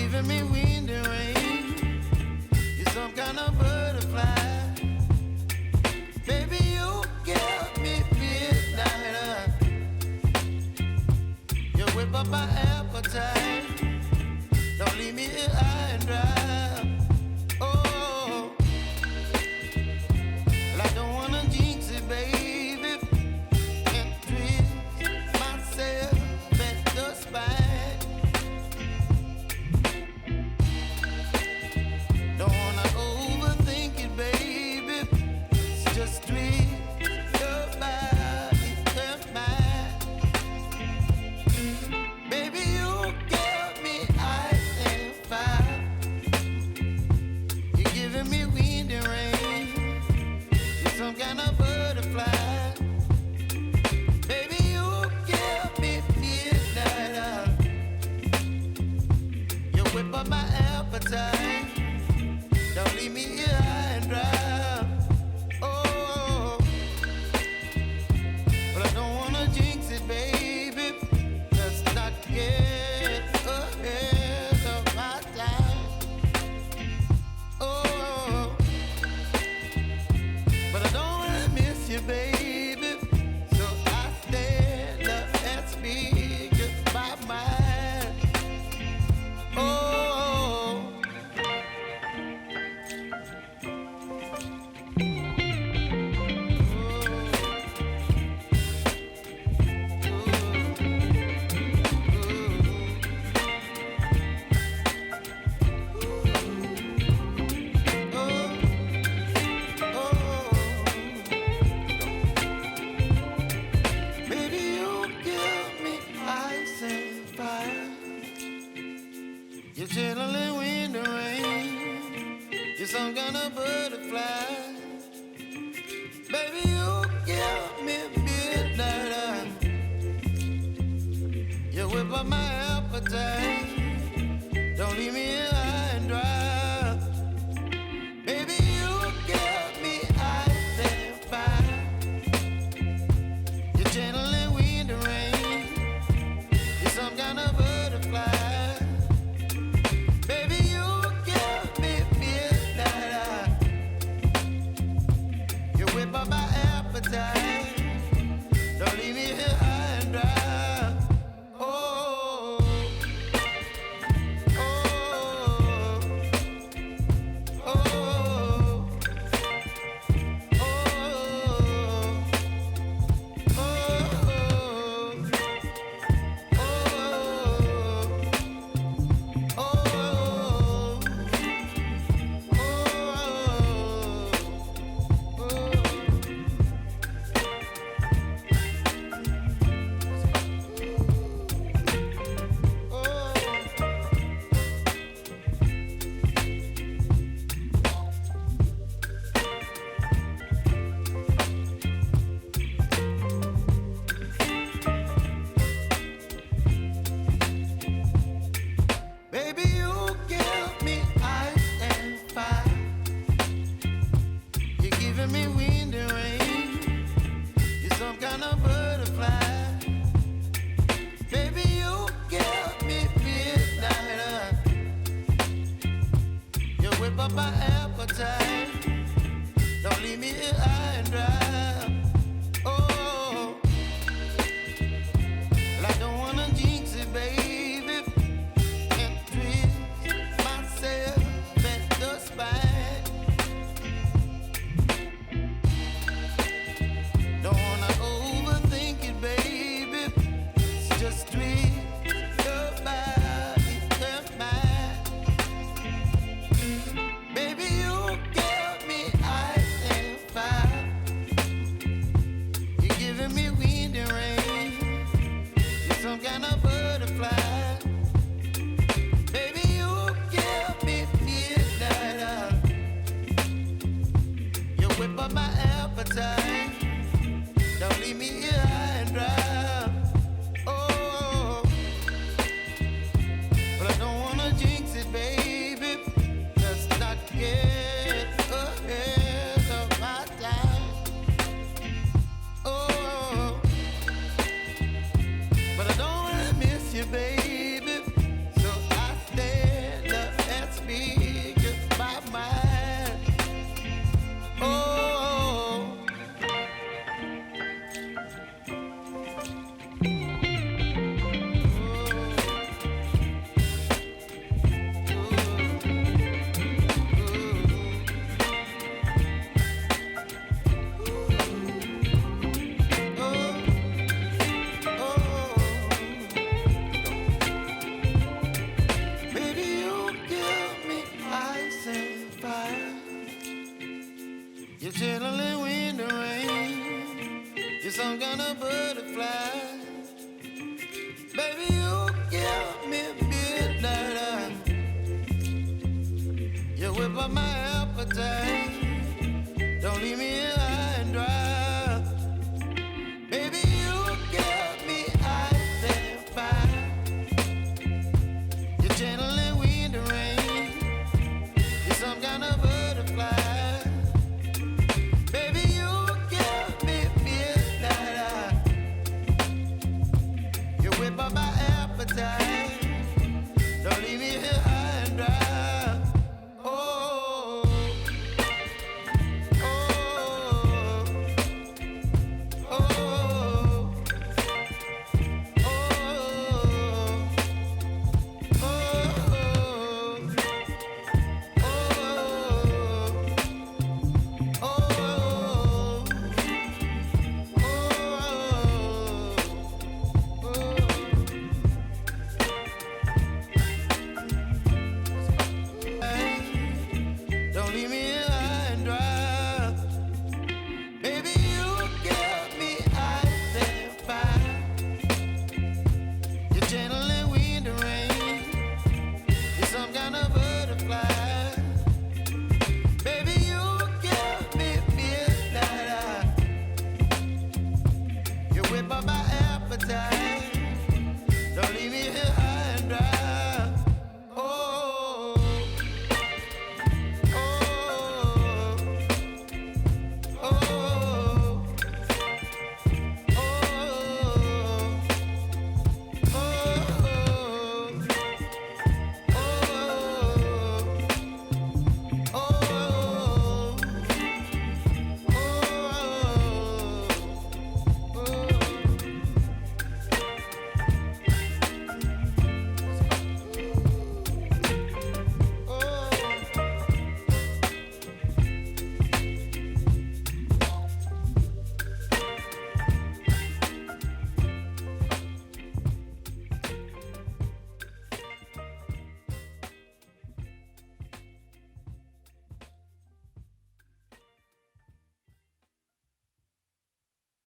giving me wind and rain. You're some kind of butterfly. Baby, you give me midnight. You whip up my appetite. Don't leave me here high and dry. Oh, well, I don't wanna jinx it, baby, and twist myself at the spine. Don't wanna overthink it, baby. It's just twist your body and mine. Baby, you give me ice and fire. You're giving me wind and rain. You're some kind of butterfly. Baby, you give me midnight. You whip up my appetite. Don't leave me here high and dry. Oh, but I don't wanna jinx it, baby. Let's not get ahead of my time. Oh, but I don't wanna miss you, baby. So I stand up and speak just my mind. Oh. Baby, you give me ice and fire. You're chilling wind and rain. You're some kind of butterfly. Baby, you give me midnight. You whip up my appetite.